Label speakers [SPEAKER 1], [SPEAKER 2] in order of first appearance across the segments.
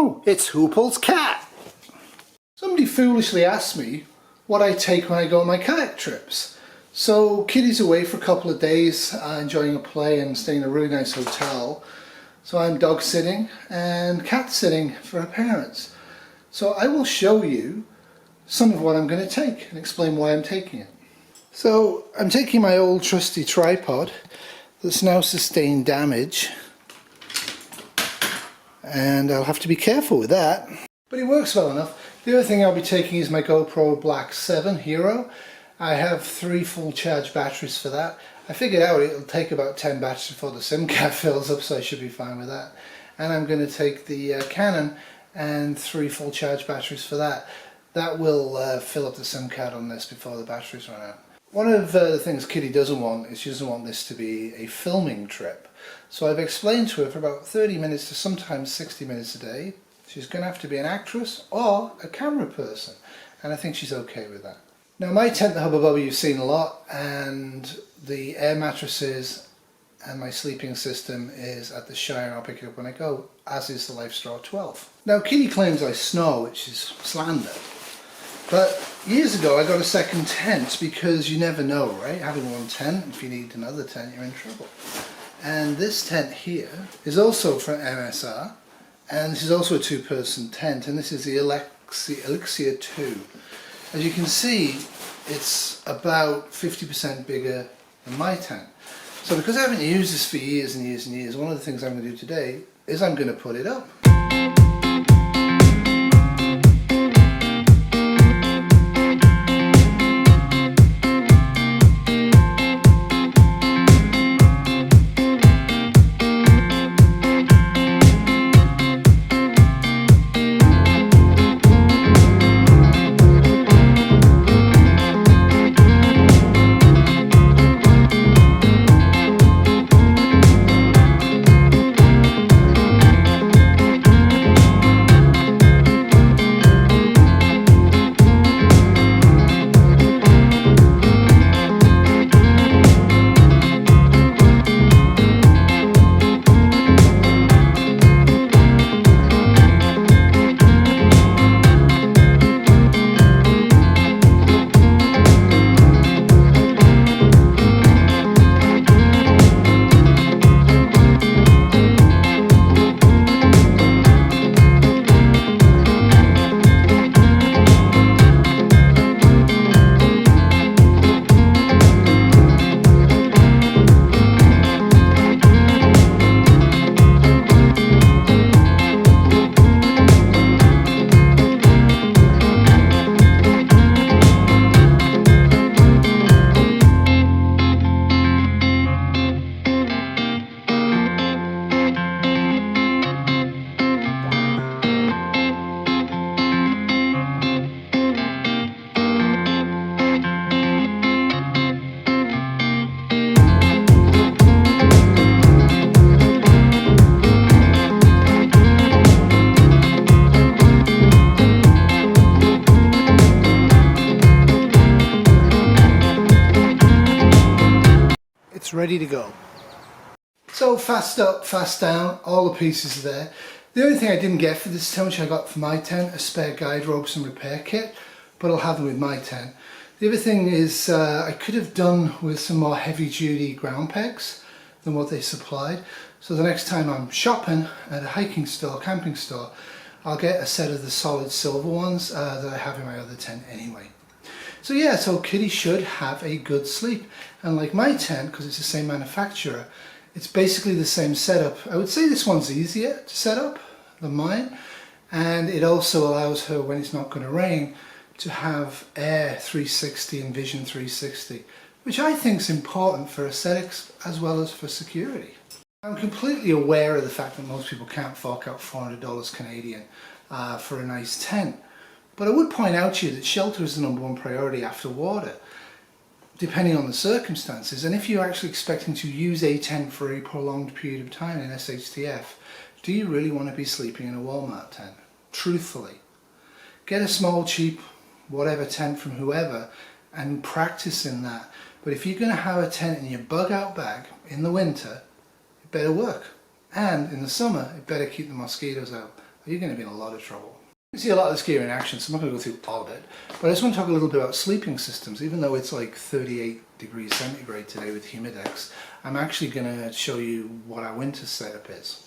[SPEAKER 1] Oh, it's Hoople's cat! Somebody foolishly asked me what I take when I go on my kayak trips. So Kitty's away for a couple of days enjoying a play and staying in a really nice hotel. So I'm dog sitting and cat sitting for her parents. So I will show you some of what I'm going to take and explain why I'm taking it. So I'm taking my old trusty tripod that's now sustained damage, and I'll have to be careful with that. But it works well enough. The other thing I'll be taking is my GoPro Black 7 Hero. I have 3 full charge batteries for that. I figured out it'll take about 10 batteries before the SIM card fills up, so I should be fine with that. And I'm going to take the Canon and 3 full charge batteries for that. That will fill up the SIM card on this before the batteries run out. One of the things Kitty doesn't want is she doesn't want this to be a filming trip. So I've explained to her for about 30 minutes to sometimes 60 minutes a day, she's going to have to be an actress or a camera person. And I think she's okay with that. Now my tent, the Hubba Bubba, you've seen a lot, and the air mattresses and my sleeping system is at the Shire, and I'll pick it up when I go, as is the LifeStraw 12. Now Kitty claims I snore, which is slander. But years ago I got a second tent because you never know, right? Having one tent, if you need another tent, you're in trouble. And this tent here is also from MSR, and this is also a 2-person tent, and this is the Elixer 2. As you can see, it's about 50% bigger than my tent. So because I haven't used this for years and years and years, one of the things I'm going to do today is I'm going to put it up. It's ready to go. So fast up, fast down, all the pieces are there. The only thing I didn't get for this tent, which I got for my tent, a spare guide ropes and repair kit, but I'll have them with my tent. The other thing is I could have done with some more heavy duty ground pegs than what they supplied. So the next time I'm shopping at a hiking store, camping store, I'll get a set of the solid silver ones that I have in my other tent anyway. So yeah, so Kitty should have a good sleep. And like my tent, because it's the same manufacturer, it's basically the same setup. I would say this one's easier to set up than mine. And it also allows her, when it's not going to rain, to have Air 360 and Vision 360, which I think is important for aesthetics as well as for security. I'm completely aware of the fact that most people can't fork out $400 Canadian for a nice tent. But I would point out to you that shelter is the #1 priority after water, depending on the circumstances. And if you're actually expecting to use a tent for a prolonged period of time in SHTF, do you really want to be sleeping in a Walmart tent? Truthfully. Get a small, cheap, whatever tent from whoever and practice in that. But if you're going to have a tent in your bug out bag in the winter, it better work. And in the summer, it better keep the mosquitoes out. you're going to be in a lot of trouble. You see a lot of this gear in action, so I'm not going to go through all of it, but I just want to talk a little bit about sleeping systems. Even though it's like 38 degrees centigrade today with humidex, I'm actually going to show you what our winter setup is.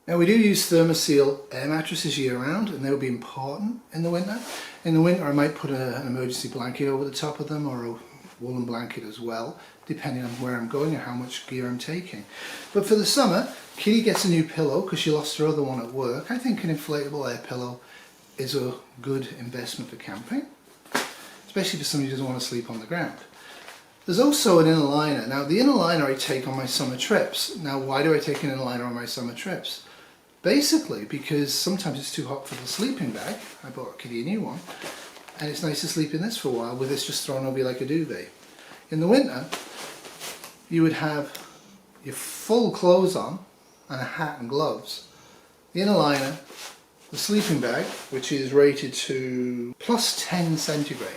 [SPEAKER 1] Now we do use thermoseal air mattresses year round, and they'll be important in the winter. In the winter I might put an emergency blanket over the top of them, or a woolen blanket as well, depending on where I'm going and how much gear I'm taking. But for the summer, Kitty gets a new pillow because she lost her other one at work. I think an inflatable air pillow is a good investment for camping, especially for somebody who doesn't want to sleep on the ground. There's also an inner liner. Now the inner liner I take on my summer trips. Now why do I take an inner liner on my summer trips? Basically because sometimes it's too hot for the sleeping bag. I bought Kitty a new one, and it's nice to sleep in this for a while with this just thrown over you like a duvet. In the winter you would have your full clothes on and a hat and gloves, the inner liner, the sleeping bag, which is rated to plus 10 centigrade.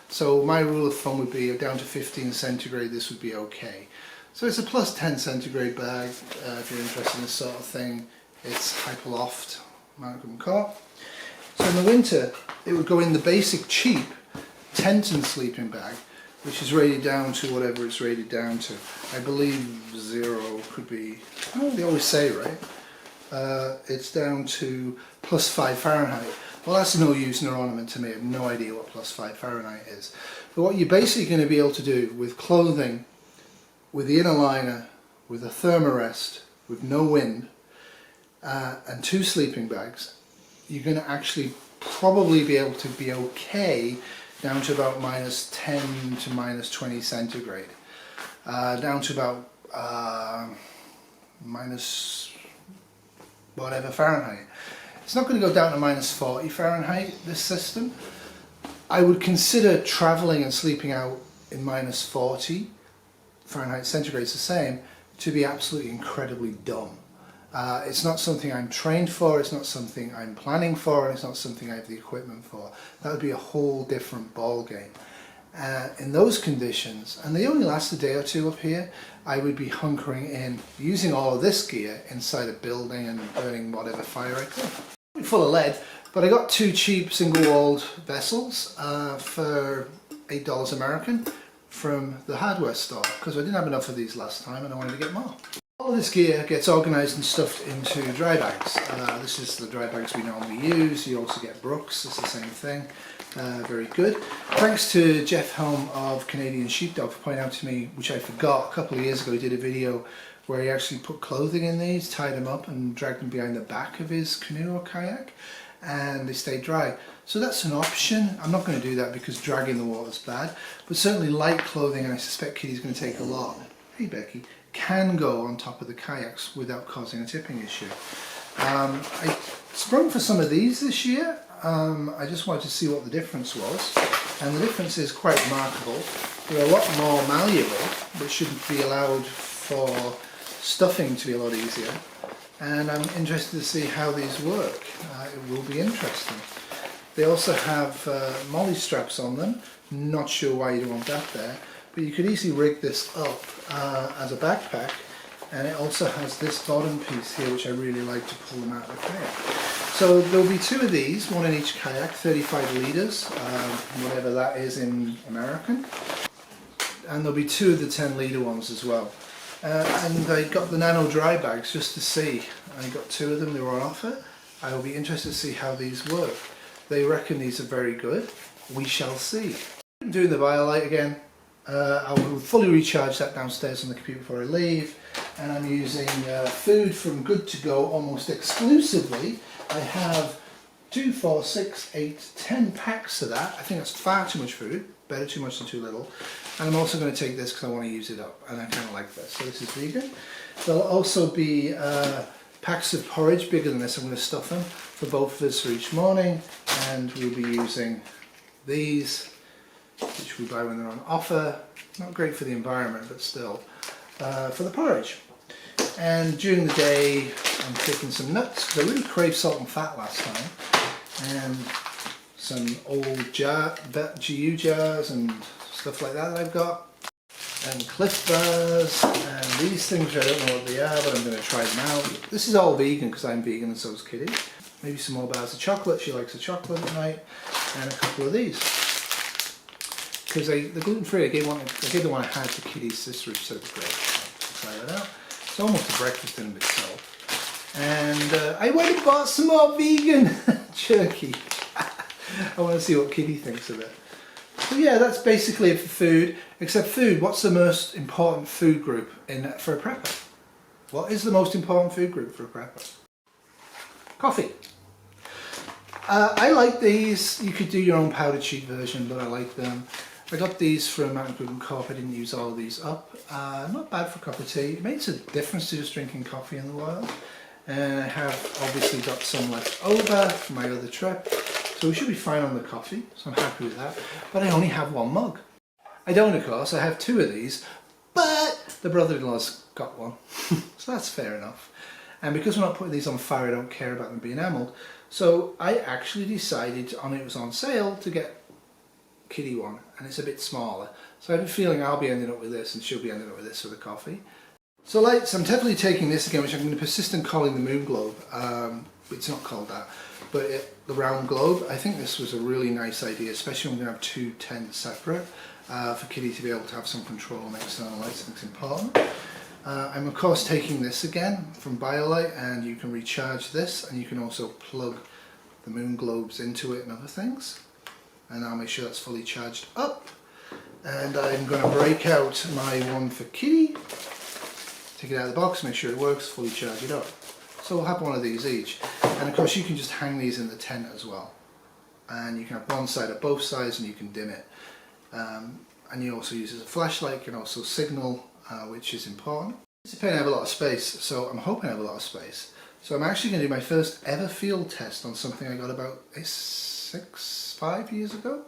[SPEAKER 1] So my rule of thumb would be down to 15 centigrade, this would be okay. So it's a plus 10 centigrade bag if you're interested in this sort of thing. It's Hyperloft Malcolm Cot. So in the winter it would go in the basic cheap Tenton sleeping bag, which is rated down to whatever it's rated down to. I believe 0 could be, oh, they always say, right? It's down to plus 5 Fahrenheit. Well, that's no use nor ornament to me. I have no idea what plus 5 Fahrenheit is. But what you're basically going to be able to do with clothing, with the inner liner, with a thermarest, with no wind, and 2 sleeping bags, you're going to actually probably be able to be okay down to about minus 10 to minus 20 centigrade. Down to about minus whatever Fahrenheit. It's not going to go down to minus 40 Fahrenheit, this system. I would consider travelling and sleeping out in minus 40 Fahrenheit, centigrade is the same, to be absolutely incredibly dumb. It's not something I'm trained for, it's not something I'm planning for, and it's not something I have the equipment for. That would be a whole different ball game. In those conditions, and they only last a day or two up here, I would be hunkering in, using all of this gear inside a building and burning whatever fire I could. Full of lead, but I got 2 cheap single-walled vessels for $8 American from the hardware store, because I didn't have enough of these last time and I wanted to get more. All of this gear gets organised and stuffed into dry bags. This is the dry bags we normally use. You also get Brooks, it's the same thing. Very good. Thanks to Jeff Helm of Canadian Sheepdog for pointing out to me, which I forgot, a couple of years ago he did a video where he actually put clothing in these, tied them up and dragged them behind the back of his canoe or kayak, and they stayed dry. So that's an option. I'm not going to do that because dragging the water is bad, but certainly light clothing, and I suspect Kitty's going to take a lot. Hey Becky. Can go on top of the kayaks without causing a tipping issue. I sprung for some of these this year. I just wanted to see what the difference was, and the difference is quite remarkable. They're a lot more malleable, which should be allowed for stuffing to be a lot easier, and I'm interested to see how these work. It will be interesting. They also have molly straps on them. Not sure why you'd want that there, but you could easily rig this up as a backpack, and it also has this bottom piece here which I really like to pull them out of the kayak. So there'll be 2 of these, one in each kayak, 35 litres, whatever that is in American, and there'll be 2 of the 10 litre ones as well. And I got the nano dry bags just to see. I got 2 of them, they were on offer. I will be interested to see how these work. They reckon these are very good. We shall see. I'm doing the BioLite again. I will fully recharge that downstairs on the computer before I leave, and I'm using food from Good To Go almost exclusively. I have 2, 4, 6, 8, 10 packs of that. I think that's far too much food, better too much than too little. And I'm also going to take this because I want to use it up, and I kind of like this. So this is vegan. There'll also be packs of porridge bigger than this. I'm going to stuff them for both of us for each morning, and we'll be using these, which we buy when they're on offer. Not great for the environment, but still, for the porridge. And during the day I'm taking some nuts, because I really craved salt and fat last time, and some old GU jars and stuff like that I've got. and Cliff Bars, and these things I don't know what they are, but I'm going to try them out. This is all vegan because I'm vegan and so is Kitty. Maybe some more bars of chocolate, she likes the chocolate at night, and a couple of these. Because the gluten-free, I gave the one I had to Kitty's sister, which said it was great. So try that out. It's almost a breakfast in itself. And I went and bought some more vegan jerky. I want to see what Kitty thinks of it. So yeah, that's basically it for food. Except food, what's the most important food group for a prepper? What is the most important food group for a prepper? Coffee. I like these. You could do your own powdered sheet version, but I like them. I got these from Mountain Goodman Corp. I didn't use all of these up. Not bad for a cup of tea. It makes a difference to just drinking coffee in the wild. And I have obviously got some left over from my other trip. So we should be fine on the coffee, so I'm happy with that. But I only have one mug. I don't, of course, I have two of these, but the brother-in-law's got one. So that's fair enough. And because we're not putting these on fire, I don't care about them being enameled. So I actually decided, it was on sale, to get Kitty one, and it's a bit smaller. So I have a feeling I'll be ending up with this, and she'll be ending up with this for the coffee. So lights, I'm definitely taking this again, which I'm going to persist in calling the moon globe. It's not called that, but the round globe. I think this was a really nice idea, especially when we're going to have two tents separate, for Kitty to be able to have some control on external lights. I think it's important. I'm of course taking this again from BioLite, and you can recharge this, and you can also plug the moon globes into it and other things. And I'll make sure that's fully charged up. And I'm going to break out my one for Kitty, take it out of the box, make sure it works, fully charge it up. So we'll have one of these each. And of course you can just hang these in the tent as well. And you can have one side at both sides, and you can dim it. And you also use it as a flashlight, you can also signal, which is important. It's depending, I have a lot of space, so I'm hoping I have a lot of space. So I'm actually going to do my first ever field test on something I got about 5 years ago.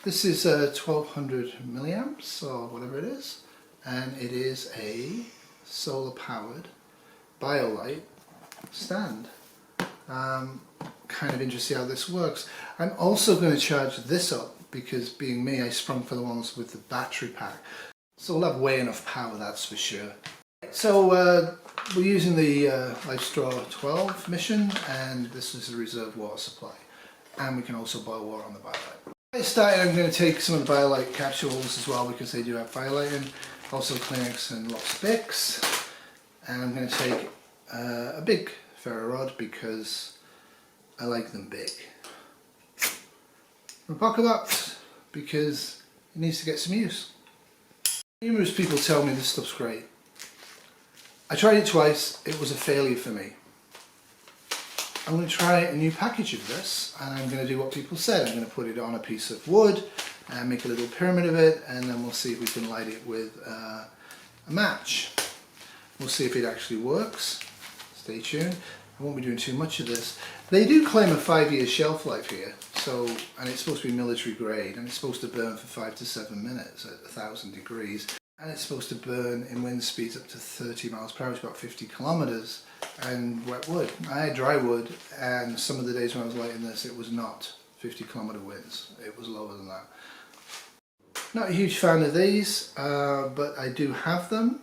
[SPEAKER 1] This is 1200 milliamps or whatever it is, and it is a solar powered BioLite stand. Kind of interested to see how this works. I'm also going to charge this up because, being me, I sprung for the ones with the battery pack. So we'll have way enough power, that's for sure. So we're using the LifeStraw 12 mission, and this is a reserve water supply. And we can also boil water on the BioLite. To get started, I'm going to take some of the BioLite capsules as well, because they do have BioLite in. Also Kleenex and lots of Bics. And I'm going to take a big ferro rod because I like them big. My pocket box because it needs to get some use. Numerous people tell me this stuff's great. I tried it twice, it was a failure for me. I'm going to try a new package of this, and I'm going to do what people said. I'm going to put it on a piece of wood and make a little pyramid of it, and then we'll see if we can light it with a match. We'll see if it actually works. Stay tuned. I won't be doing too much of this. They do claim a 5-year shelf life here, so, and it's supposed to be military grade, and it's supposed to burn for 5 to 7 minutes at 1000 degrees. And it's supposed to burn in wind speeds up to 30 miles per hour, which is about 50 kilometers, and wet wood. I had dry wood, and some of the days when I was lighting this, it was not 50 kilometer winds. It was lower than that. Not a huge fan of these, but I do have them.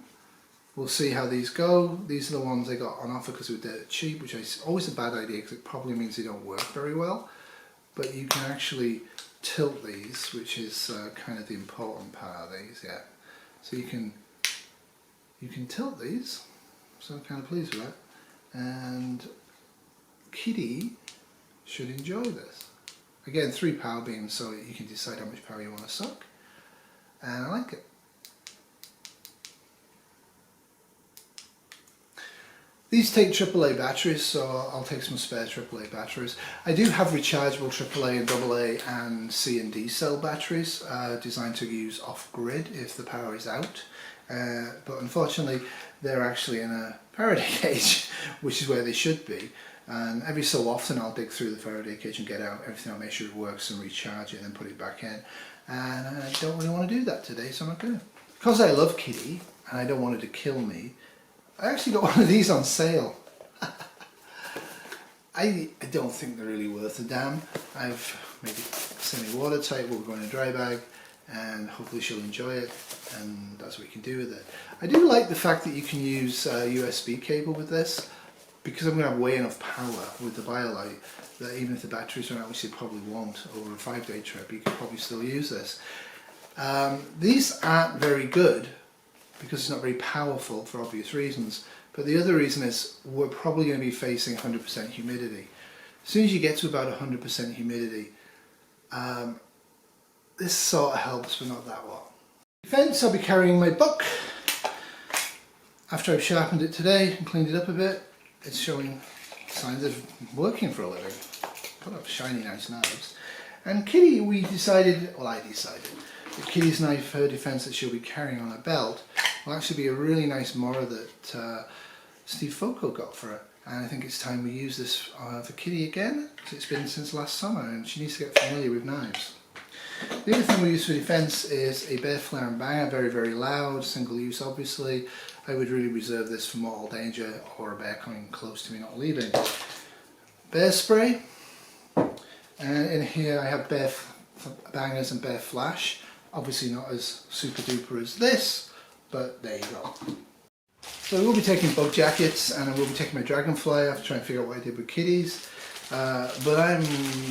[SPEAKER 1] We'll see how these go. These are the ones I got on offer because they were dead cheap, which is always a bad idea because it probably means they don't work very well. But you can actually tilt these, which is kind of the important part of these, yeah. So you can tilt these, so I'm kind of pleased with that. And Kitty should enjoy this. Again, 3 power beams, so you can decide how much power you want to suck. And I like it. These take AAA batteries, so I'll take some spare AAA batteries. I do have rechargeable AAA and AA and C and D cell batteries designed to use off-grid if the power is out. But unfortunately, they're actually in a Faraday cage, which is where they should be. And every so often I'll dig through the Faraday cage and get out everything, I'll make sure it works and recharge it and then put it back in. And I don't really want to do that today, so I'm not going to. Because I love Kitty and I don't want her to kill me, I actually got one of these on sale. I don't think they're really worth a damn. I've made it semi-watertight, we'll go in a dry bag and hopefully she'll enjoy it. and that's what you can do with it. I do like the fact that you can use a USB cable with this, because I'm going to have way enough power with the BioLite that even if the batteries run out, which they probably won't, over a 5-day trip, you could probably still use this. These aren't very good because it's not very powerful for obvious reasons, but the other reason is we're probably going to be facing 100% humidity. As soon as you get to about 100% humidity, this sort of helps, but not that well. Defense, I'll be carrying my book. After I've sharpened it today and cleaned it up a bit, it's showing signs of working for a living. Got up shiny nice knives. And Kitty, I decided that Kitty's knife, her defense that she'll be carrying on her belt, will actually be a really nice Mora that Steve Foco got for her. And I think it's time we use this for Kitty again. It's been since last summer and she needs to get familiar with knives. The other thing we use for defense is a bear flare and banger, very, very loud, single use obviously. I would really reserve this for mortal danger or a bear coming close to me not leaving. Bear spray, and in here I have bear bangers and bear flash. Obviously not as super duper as this, but there you go. So I will be taking bug jackets and I will be taking my dragonfly. I have to try and figure out what I did with Kitty's. But I'm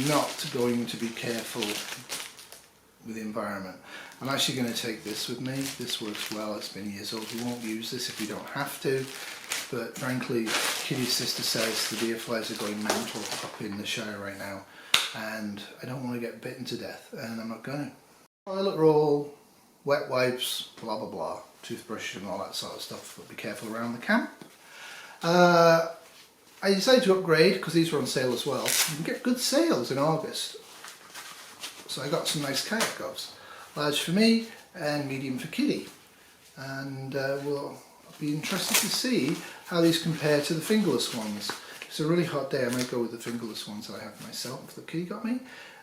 [SPEAKER 1] not going to be careful with the environment. I'm actually going to take this with me. This works well, it's been years old. We won't use this if we don't have to, but frankly Kitty's sister says the deer flies are going mental up in the Shire right now and I don't want to get bitten to death, and I'm not going to. Toilet roll, wet wipes, blah blah blah, toothbrush and all that sort of stuff, but be careful around the camp. I decided to upgrade because these were on sale as well. You can get good sales in August. So I got some nice kayak gloves, large for me and medium for Kitty, and we'll be interested to see how these compare to the fingerless ones. It's a really hot day, I might go with the fingerless ones that I have myself that Kitty got me.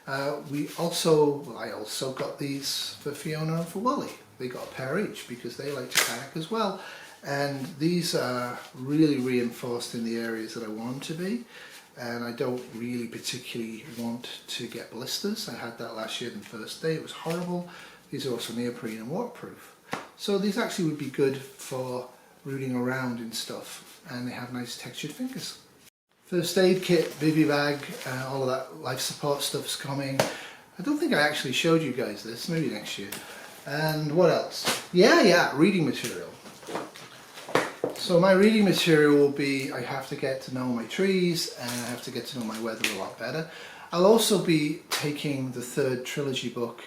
[SPEAKER 1] I also got these for Fiona and for Wally. They got a pair each because they like to kayak as well, and these are really reinforced in the areas that I want them to be. And I don't really particularly want to get blisters. I had that last year the first day, it was horrible. These are also neoprene and waterproof. So these actually would be good for rooting around in stuff, and they have nice textured fingers. First aid kit, bivy bag, all of that life support stuff's coming. I don't think I actually showed you guys this, maybe next year. And what else? Yeah, reading material. So my reading material will be, I have to get to know my trees and I have to get to know my weather a lot better. I'll also be taking the 3rd trilogy book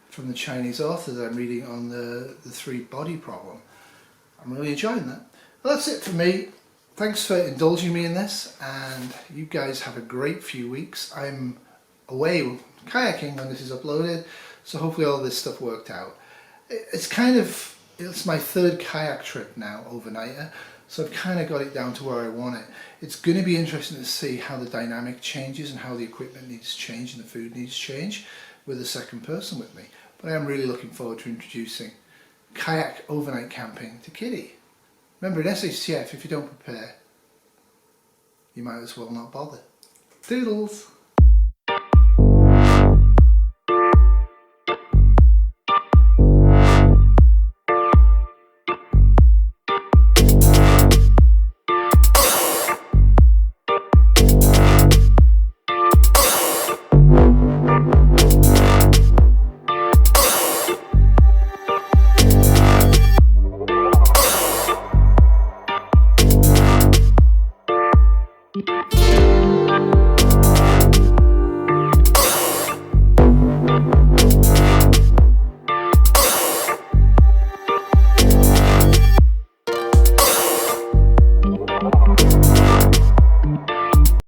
[SPEAKER 1] from the Chinese author that I'm reading on the 3-body problem. I'm really enjoying that. Well, that's it for me. Thanks for indulging me in this, and you guys have a great few weeks. I'm away kayaking when this is uploaded, so hopefully all this stuff worked out. It's my 3rd kayak trip now, overnighter, so I've kind of got it down to where I want it. It's going to be interesting to see how the dynamic changes and how the equipment needs to change and the food needs to change with a second person with me. But I am really looking forward to introducing kayak overnight camping to Kitty. Remember, in SHTF, if you don't prepare, you might as well not bother. Doodles!